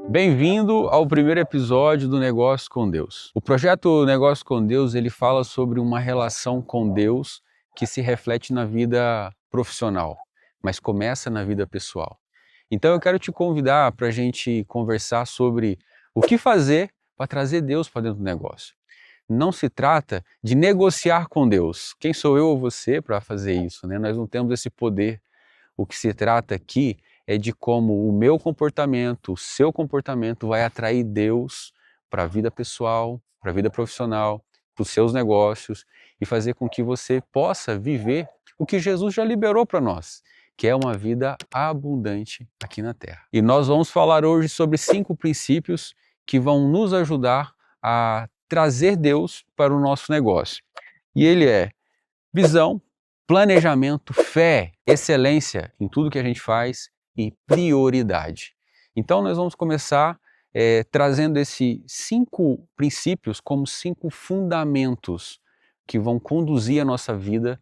Bem-vindo ao primeiro episódio do Negócio com Deus. O projeto Negócio com Deus, ele fala sobre uma relação com Deus que se reflete na vida profissional, mas começa na vida pessoal. Então eu quero te convidar para a gente conversar sobre o que fazer para trazer Deus para dentro do negócio. Não se trata de negociar com Deus. Quem sou eu ou você para fazer isso, né? Nós não temos esse poder. O que se trata aqui é de como o meu comportamento, o seu comportamento vai atrair Deus para a vida pessoal, para a vida profissional, para os seus negócios e fazer com que você possa viver o que Jesus já liberou para nós, que é uma vida abundante aqui na Terra. E nós vamos falar hoje sobre 5 princípios que vão nos ajudar a trazer Deus para o nosso negócio. E ele é visão, planejamento, fé, excelência em tudo que a gente faz e prioridade. Então nós vamos começar trazendo esses 5 princípios como 5 fundamentos que vão conduzir a nossa vida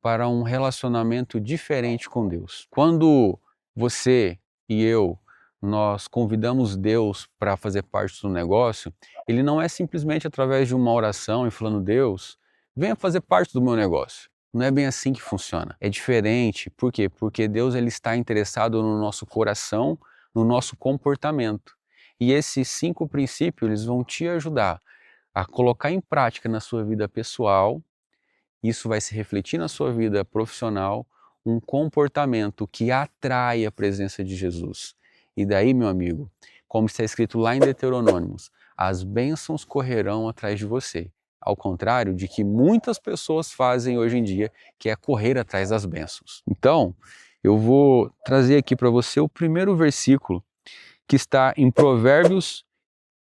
para um relacionamento diferente com Deus. Quando você e eu, nós convidamos Deus para fazer parte do negócio, ele não é simplesmente através de uma oração e falando: Deus, venha fazer parte do meu negócio. Não é bem assim que funciona. É diferente. Por quê? Porque Deus ele está interessado no nosso coração, no nosso comportamento. E esses 5 princípios eles vão te ajudar a colocar em prática na sua vida pessoal. Isso vai se refletir na sua vida profissional, um comportamento que atrai a presença de Jesus. E daí, meu amigo, como está escrito lá em Deuteronômios, as bênçãos correrão atrás de você. Ao contrário de que muitas pessoas fazem hoje em dia, que é correr atrás das bênçãos. Então, eu vou trazer aqui para você o primeiro versículo, que está em Provérbios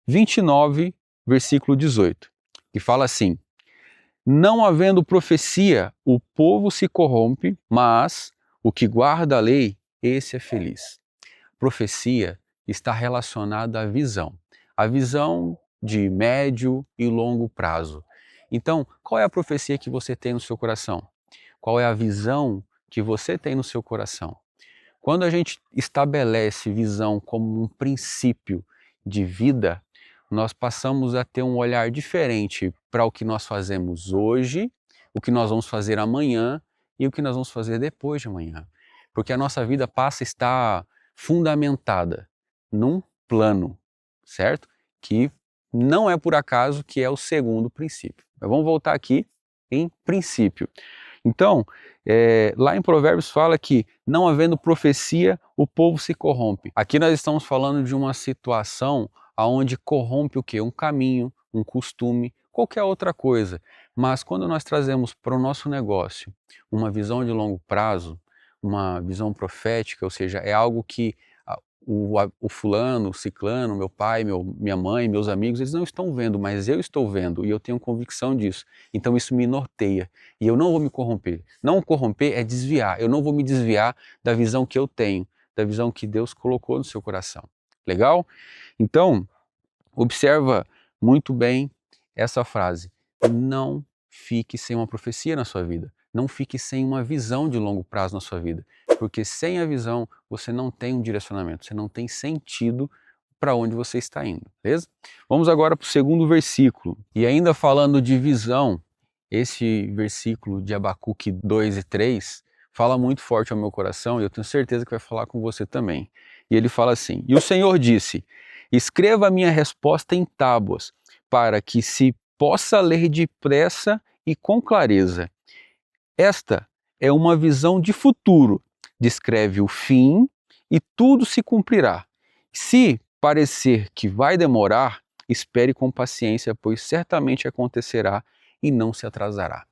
29, versículo 18, que fala assim: não havendo profecia, o povo se corrompe, mas o que guarda a lei, esse é feliz. Profecia está relacionada à visão. A visão de médio e longo prazo. Então, qual é a profecia que você tem no seu coração? Qual é a visão que você tem no seu coração? Quando a gente estabelece visão como um princípio de vida, nós passamos a ter um olhar diferente para o que nós fazemos hoje, o que nós vamos fazer amanhã e o que nós vamos fazer depois de amanhã. Porque a nossa vida passa a estar fundamentada num plano, certo? Que não é por acaso que é o segundo princípio. Mas vamos voltar aqui em princípio. Então, lá em Provérbios fala que não havendo profecia, o povo se corrompe. Aqui nós estamos falando de uma situação onde corrompe o quê? Um caminho, um costume, qualquer outra coisa. Mas quando nós trazemos para o nosso negócio uma visão de longo prazo, uma visão profética, ou seja, é algo que o fulano, o ciclano, meu pai, minha mãe, meus amigos, eles não estão vendo, mas eu estou vendo e eu tenho convicção disso. Então isso me norteia e eu não vou me corromper. Não corromper é desviar. Eu não vou me desviar da visão que eu tenho, da visão que Deus colocou no seu coração. Legal? Então, observa muito bem essa frase. Não fique sem uma profecia na sua vida. Não fique sem uma visão de longo prazo na sua vida. Porque sem a visão, você não tem um direcionamento, você não tem sentido para onde você está indo, beleza? Vamos agora para o segundo versículo. E ainda falando de visão, esse versículo de Abacuque 2 e 3 fala muito forte ao meu coração e eu tenho certeza que vai falar com você também. E ele fala assim: e o Senhor disse: escreva a minha resposta em tábuas, para que se possa ler depressa e com clareza. Esta é uma visão de futuro, descreve o fim e tudo se cumprirá. Se parecer que vai demorar, espere com paciência, pois certamente acontecerá e não se atrasará.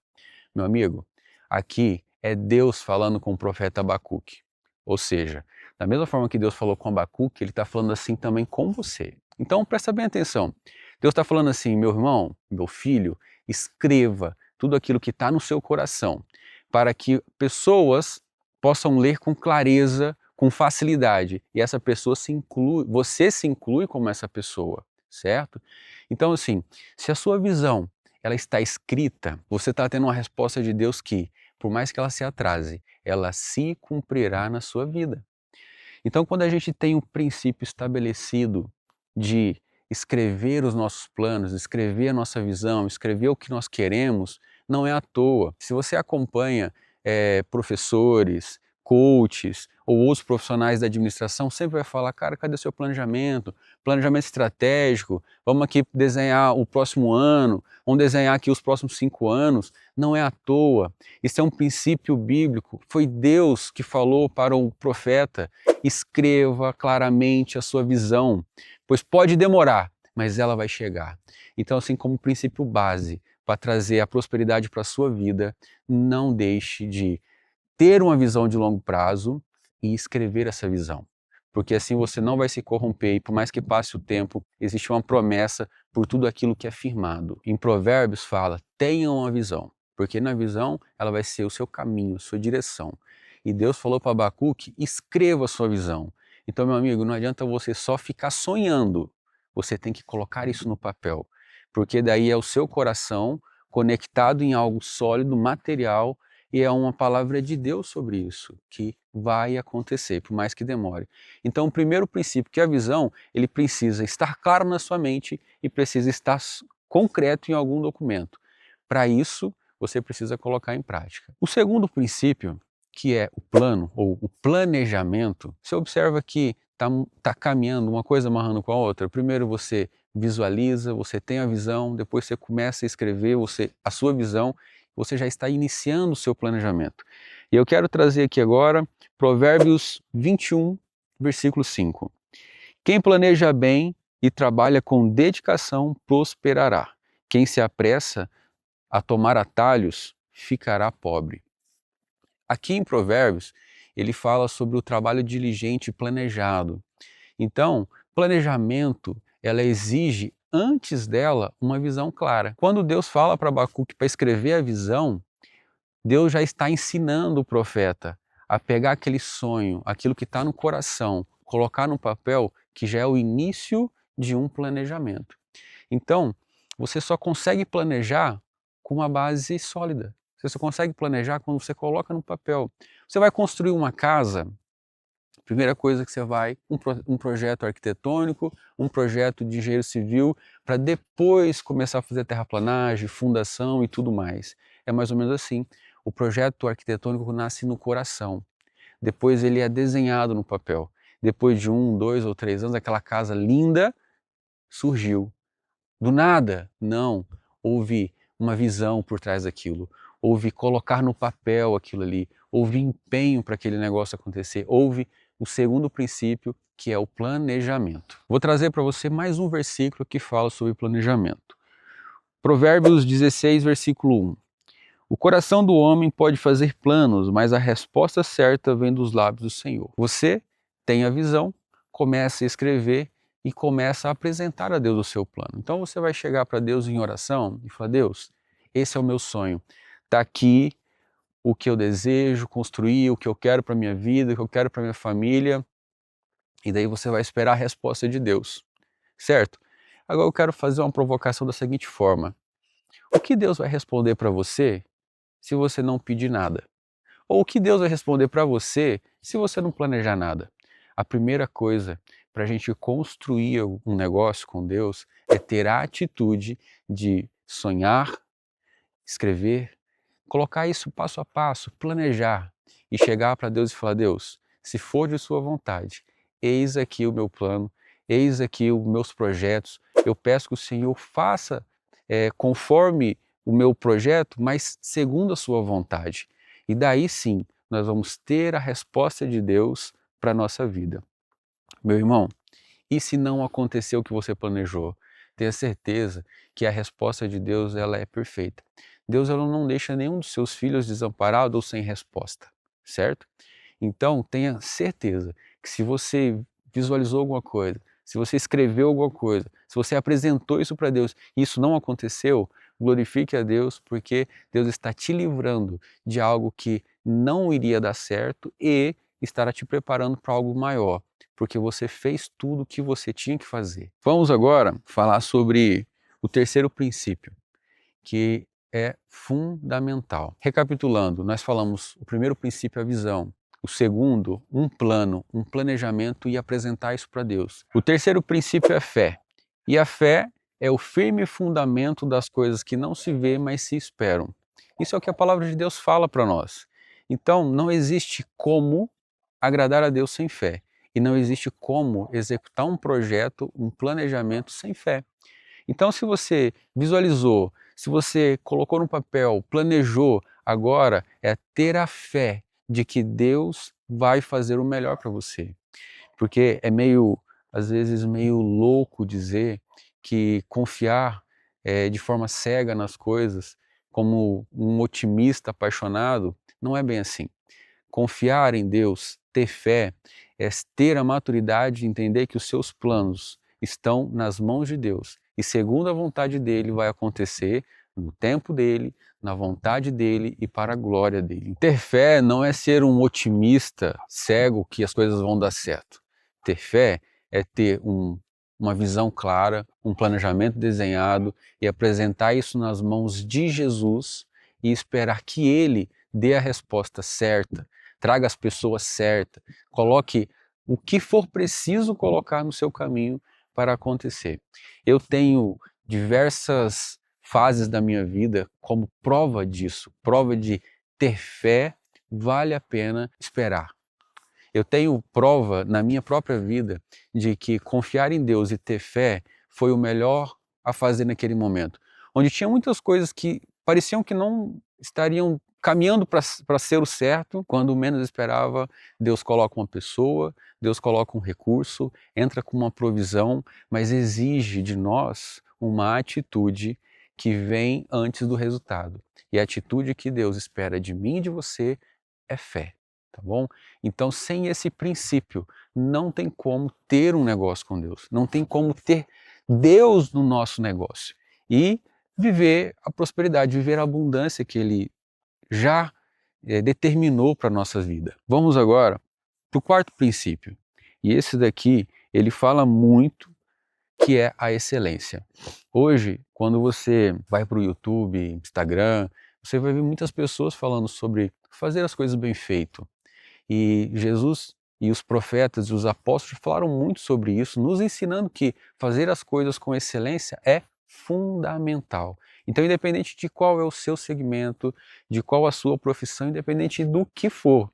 Meu amigo, aqui é Deus falando com o profeta Abacuque. Ou seja, da mesma forma que Deus falou com Abacuque, ele está falando assim também com você. Então presta bem atenção. Deus está falando assim: meu irmão, meu filho, escreva tudo aquilo que está no seu coração, para que pessoas possam ler com clareza, com facilidade. E essa pessoa se inclui, você se inclui como essa pessoa, certo? Então assim, se a sua visão ela está escrita, você está tendo uma resposta de Deus que, por mais que ela se atrase, ela se cumprirá na sua vida. Então, quando a gente tem um princípio estabelecido de escrever os nossos planos, escrever a nossa visão, escrever o que nós queremos, não é à toa. Se você acompanha professores, coaches ou outros profissionais da administração, sempre vai falar, cara, cadê seu planejamento? Planejamento estratégico, vamos aqui desenhar o próximo ano, vamos desenhar aqui os próximos 5 anos. Não é à toa, isso é um princípio bíblico. Foi Deus que falou para o profeta, escreva claramente a sua visão, pois pode demorar, mas ela vai chegar. Então, assim como princípio base para trazer a prosperidade para a sua vida, não deixe de ter uma visão de longo prazo e escrever essa visão. Porque assim você não vai se corromper e por mais que passe o tempo, existe uma promessa por tudo aquilo que é firmado. Em Provérbios fala, tenham uma visão, porque na visão ela vai ser o seu caminho, a sua direção. E Deus falou para Abacuque, escreva a sua visão. Então, meu amigo, não adianta você só ficar sonhando, você tem que colocar isso no papel, porque daí é o seu coração conectado em algo sólido, material, e é uma palavra de Deus sobre isso, que vai acontecer, por mais que demore. Então, o primeiro princípio, que é a visão, ele precisa estar claro na sua mente e precisa estar concreto em algum documento. Para isso, você precisa colocar em prática. O segundo princípio, que é o plano, ou o planejamento, você observa que está caminhando uma coisa amarrando com a outra. Primeiro você visualiza, você tem a visão, depois você começa a escrever a sua visão, você já está iniciando o seu planejamento. E eu quero trazer aqui agora Provérbios 21, versículo 5. Quem planeja bem e trabalha com dedicação prosperará. Quem se apressa a tomar atalhos ficará pobre. Aqui em Provérbios, ele fala sobre o trabalho diligente e planejado. Então, planejamento, ela exige antes dela uma visão clara. Quando Deus fala para Abacuque para escrever a visão, Deus já está ensinando o profeta a pegar aquele sonho, aquilo que está no coração, colocar no papel, que já é o início de um planejamento. Então, você só consegue planejar com uma base sólida. Você só consegue planejar quando você coloca no papel. Você vai construir uma casa, primeira coisa que você vai, um projeto arquitetônico, um projeto de engenheiro civil, para depois começar a fazer terraplanagem, fundação e tudo mais. É mais ou menos assim. O projeto arquitetônico nasce no coração. Depois ele é desenhado no papel. Depois de 1, 2 ou 3 anos, aquela casa linda surgiu. Do nada? Não. Houve uma visão por trás daquilo. Houve colocar no papel aquilo ali. Houve empenho para aquele negócio acontecer. Houve o segundo princípio, que é o planejamento. Vou trazer para você mais um versículo que fala sobre planejamento. Provérbios 16, versículo 1. O coração do homem pode fazer planos, mas a resposta certa vem dos lábios do Senhor. Você tem a visão, começa a escrever e começa a apresentar a Deus o seu plano. Então você vai chegar para Deus em oração e falar, Deus, esse é o meu sonho. Está aqui o que eu desejo construir, o que eu quero para a minha vida, o que eu quero para a minha família. E daí você vai esperar a resposta de Deus, certo? Agora eu quero fazer uma provocação da seguinte forma. O que Deus vai responder para você se você não pedir nada? Ou o que Deus vai responder para você se você não planejar nada? A primeira coisa para a gente construir um negócio com Deus é ter a atitude de sonhar, escrever, colocar isso passo a passo, planejar e chegar para Deus e falar, Deus, se for de sua vontade, eis aqui o meu plano, eis aqui os meus projetos, eu peço que o Senhor faça conforme o meu projeto, mas segundo a sua vontade. E daí sim, nós vamos ter a resposta de Deus para a nossa vida. Meu irmão, e se não aconteceu o que você planejou? Tenha certeza que a resposta de Deus ela é perfeita. Deus ela não deixa nenhum dos seus filhos desamparado ou sem resposta, certo? Então tenha certeza que se você visualizou alguma coisa, se você escreveu alguma coisa, se você apresentou isso para Deus e isso não aconteceu, glorifique a Deus porque Deus está te livrando de algo que não iria dar certo e estará te preparando para algo maior, porque você fez tudo o que você tinha que fazer. Vamos agora falar sobre o terceiro princípio, que é fundamental. Recapitulando, nós falamos o primeiro princípio é a visão, O segundo, um plano, um planejamento e apresentar isso para Deus. O terceiro princípio é fé. E a fé é o firme fundamento das coisas que não se vê, mas se esperam. Isso é o que a palavra de Deus fala para nós. Então, não existe como agradar a Deus sem fé. E não existe como executar um projeto, um planejamento sem fé. Então, se você visualizou, se você colocou no papel, planejou, agora é ter a fé de que Deus vai fazer o melhor para você. Porque é meio, às vezes, meio louco dizer que confiar de forma cega nas coisas, como um otimista apaixonado, não é bem assim. Confiar em Deus, ter fé, é ter a maturidade de entender que os seus planos estão nas mãos de Deus. E segundo a vontade dele vai acontecer no tempo dele, na vontade dele e para a glória dele. Ter fé não é ser um otimista cego que as coisas vão dar certo. Ter fé é ter uma visão clara, um planejamento desenhado e apresentar isso nas mãos de Jesus e esperar que ele dê a resposta certa, traga as pessoas certas, coloque o que for preciso colocar no seu caminho para acontecer. Eu tenho diversas fases da minha vida como prova disso, prova de ter fé vale a pena esperar. Eu tenho prova na minha própria vida de que confiar em Deus e ter fé foi o melhor a fazer naquele momento, onde tinha muitas coisas que pareciam que não estariam caminhando para ser o certo, quando menos esperava, Deus coloca uma pessoa, Deus coloca um recurso, entra com uma provisão, mas exige de nós uma atitude que vem antes do resultado. E a atitude que Deus espera de mim e de você é fé, tá bom? Então, sem esse princípio, não tem como ter um negócio com Deus, não tem como ter Deus no nosso negócio e viver a prosperidade, viver a abundância que Ele já determinou para a nossa vida. Vamos agora para o quarto princípio. E esse daqui, ele fala muito que é a excelência. Hoje, quando você vai para o YouTube, Instagram, você vai ver muitas pessoas falando sobre fazer as coisas bem feito. E Jesus e os profetas e os apóstolos falaram muito sobre isso, nos ensinando que fazer as coisas com excelência é fundamental. Então, independente de qual é o seu segmento, de qual a sua profissão, independente do que for,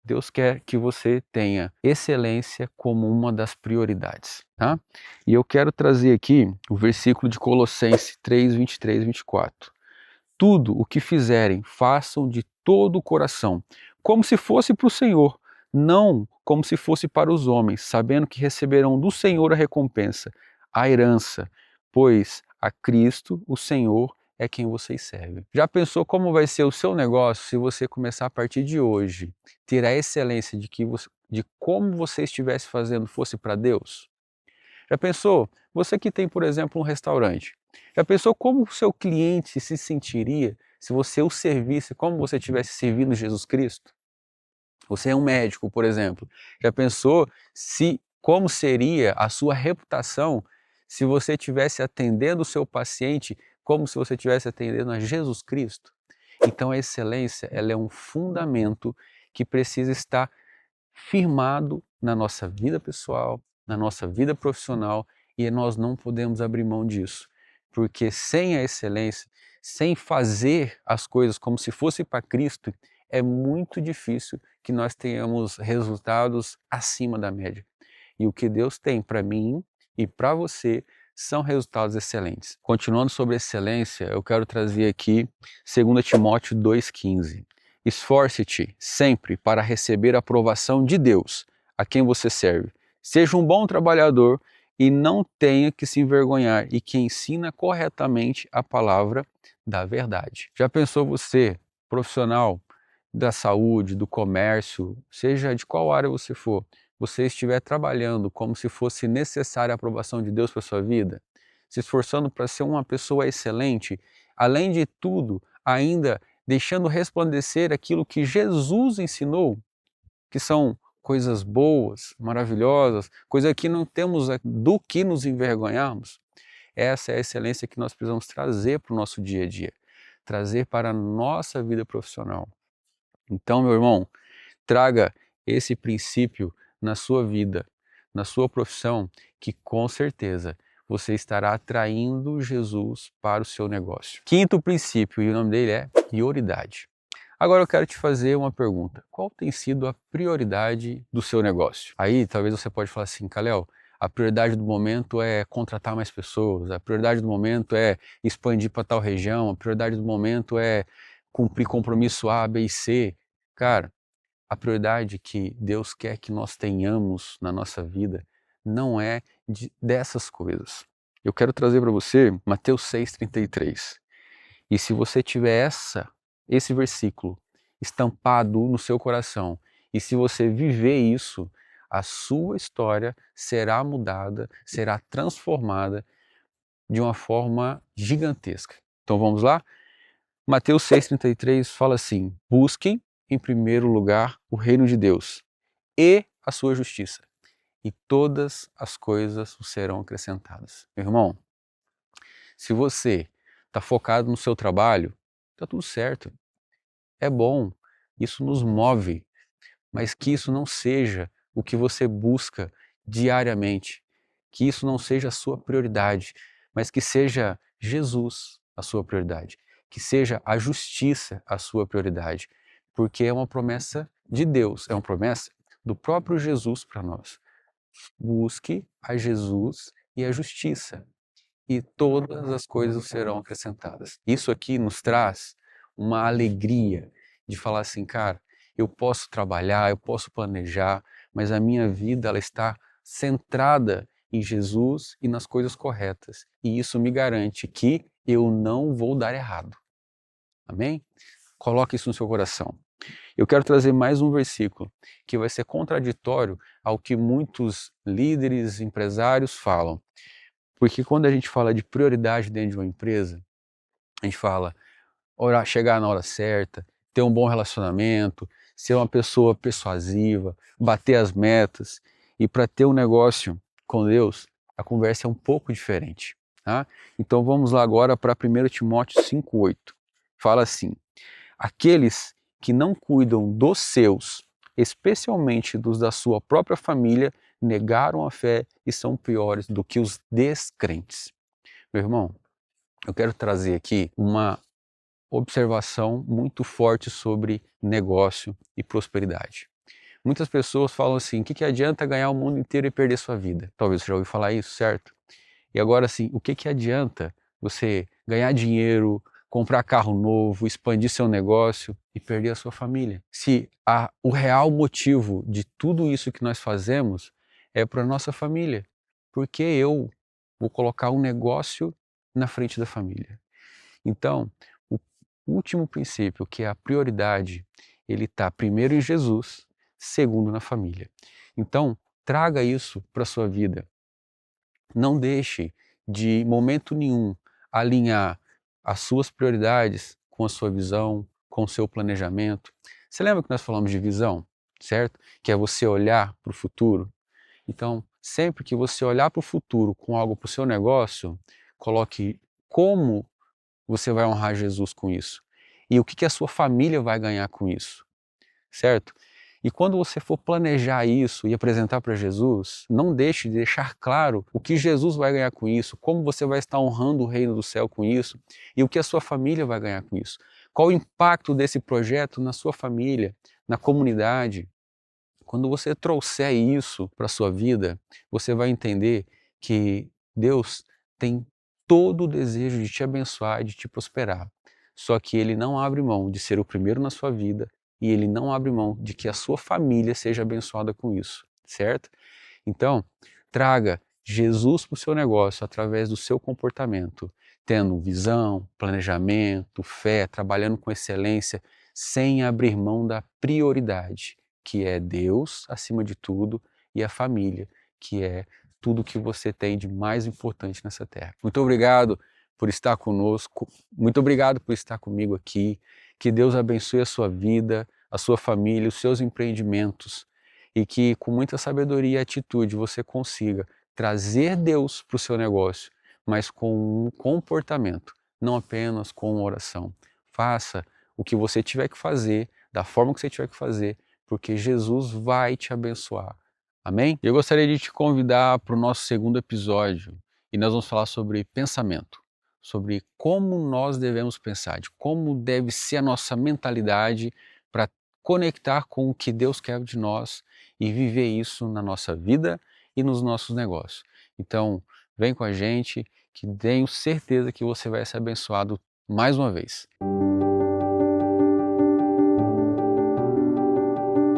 Deus quer que você tenha excelência como uma das prioridades, tá? E eu quero trazer aqui o versículo de Colossenses 3, 23 e 24. Tudo o que fizerem, façam de todo o coração, como se fosse para o Senhor, não como se fosse para os homens, sabendo que receberão do Senhor a recompensa, a herança, pois a Cristo, o Senhor, é quem vocês servem. Já pensou como vai ser o seu negócio se você começar a partir de hoje, ter a excelência de como você estivesse fazendo fosse para Deus? Já pensou? Você que tem, por exemplo, um restaurante, já pensou como o seu cliente se sentiria se você o servisse como você estivesse servindo Jesus Cristo? Você é um médico, por exemplo. Já pensou como seria a sua reputação se você estivesse atendendo o seu paciente como se você estivesse atendendo a Jesus Cristo? Então a excelência, ela é um fundamento que precisa estar firmado na nossa vida pessoal, na nossa vida profissional, e nós não podemos abrir mão disso, porque sem a excelência, sem fazer as coisas como se fosse para Cristo, é muito difícil que nós tenhamos resultados acima da média. E o que Deus tem para mim e para você são resultados excelentes. Continuando sobre excelência, eu quero trazer aqui 2 Timóteo 2,15. Esforce-te sempre para receber a aprovação de Deus, a quem você serve. Seja um bom trabalhador e não tenha que se envergonhar e que ensina corretamente a palavra da verdade. Já pensou você, profissional da saúde, do comércio, seja de qual área você for, você estiver trabalhando como se fosse necessária a aprovação de Deus para sua vida, se esforçando para ser uma pessoa excelente, além de tudo, ainda deixando resplandecer aquilo que Jesus ensinou, que são coisas boas, maravilhosas, coisa que não temos do que nos envergonharmos. Essa é a excelência que nós precisamos trazer para o nosso dia a dia, trazer para a nossa vida profissional. Então, meu irmão, Traga esse princípio na sua vida, na sua profissão, que com certeza você estará atraindo Jesus para o seu negócio. Quinto princípio, e o nome dele é prioridade. Agora eu quero te fazer uma pergunta. Qual tem sido a prioridade do seu negócio? Aí talvez você pode falar assim, Kalel, a prioridade do momento é contratar mais pessoas, a prioridade do momento é expandir para tal região, a prioridade do momento é cumprir compromisso A, B e C. Cara, a prioridade que Deus quer que nós tenhamos na nossa vida não é dessas coisas. Eu quero trazer para você Mateus 6,33. E se você tiver esse versículo estampado no seu coração, e se você viver isso, a sua história será mudada, será transformada de uma forma gigantesca. Então vamos lá? Mateus 6,33 fala assim: busquem em primeiro lugar o reino de Deus e a sua justiça, e todas as coisas vos serão acrescentadas. Meu irmão, se você está focado no seu trabalho, está tudo certo. É bom, isso nos move, mas que isso não seja o que você busca diariamente, que isso não seja a sua prioridade, mas que seja Jesus a sua prioridade, que seja a justiça a sua prioridade, porque é uma promessa de Deus, é uma promessa do próprio Jesus para nós. Busque a Jesus e a justiça, e todas as coisas serão acrescentadas. Isso aqui nos traz uma alegria de falar assim, cara, eu posso trabalhar, eu posso planejar, mas a minha vida ela está centrada em Jesus e nas coisas corretas. E isso me garante que eu não vou dar errado. Amém? Coloque isso no seu coração. Eu quero trazer mais um versículo que vai ser contraditório ao que muitos líderes, empresários falam. Porque quando a gente fala de prioridade dentro de uma empresa, a gente fala orar, chegar na hora certa, ter um bom relacionamento, ser uma pessoa persuasiva, bater as metas. E para ter um negócio com Deus, a conversa é um pouco diferente. Tá? Então vamos lá agora para 1 Timóteo 5,8. Fala assim: aqueles que não cuidam dos seus, especialmente dos da sua própria família, negaram a fé e são piores do que os descrentes. Meu irmão, eu quero trazer aqui uma observação muito forte sobre negócio e prosperidade. Muitas pessoas falam assim, o que adianta ganhar o mundo inteiro e perder sua vida? Talvez você já ouviu falar isso, certo? E agora assim, o que adianta você ganhar dinheiro, comprar carro novo, expandir seu negócio e perder a sua família? Se o real motivo de tudo isso que nós fazemos é para a nossa família. Porque eu vou colocar um negócio na frente da família. Então, o último princípio, que é a prioridade, ele está primeiro em Jesus, segundo na família. Então, traga isso para a sua vida. Não deixe de momento nenhum alinhar as suas prioridades com a sua visão, com o seu planejamento. Você lembra que nós falamos de visão, certo? Que é você olhar para o futuro. Então, sempre que você olhar para o futuro com algo para o seu negócio, coloque como você vai honrar Jesus com isso e o que a sua família vai ganhar com isso, certo? E quando você for planejar isso e apresentar para Jesus, não deixe de deixar claro o que Jesus vai ganhar com isso, como você vai estar honrando o reino do céu com isso e o que a sua família vai ganhar com isso. Qual o impacto desse projeto na sua família, na comunidade. Quando você trouxer isso para a sua vida, você vai entender que Deus tem todo o desejo de te abençoar e de te prosperar. Só que Ele não abre mão de ser o primeiro na sua vida e Ele não abre mão de que a sua família seja abençoada com isso, certo? Então, traga Jesus para o seu negócio através do seu comportamento, tendo visão, planejamento, fé, trabalhando com excelência, sem abrir mão da prioridade, que é Deus acima de tudo e a família, que é tudo que você tem de mais importante nessa terra. Muito obrigado por estar conosco, muito obrigado por estar comigo aqui. Que Deus abençoe a sua vida, a sua família, os seus empreendimentos e que com muita sabedoria e atitude você consiga trazer Deus para o seu negócio, mas com um comportamento, não apenas com uma oração. Faça o que você tiver que fazer, da forma que você tiver que fazer, porque Jesus vai te abençoar. Amém? Eu gostaria de te convidar para o nosso segundo episódio e nós vamos falar sobre pensamento, sobre como nós devemos pensar, de como deve ser a nossa mentalidade para conectar com o que Deus quer de nós e viver isso na nossa vida e nos nossos negócios. Então, vem com a gente, que tenho certeza que você vai ser abençoado mais uma vez.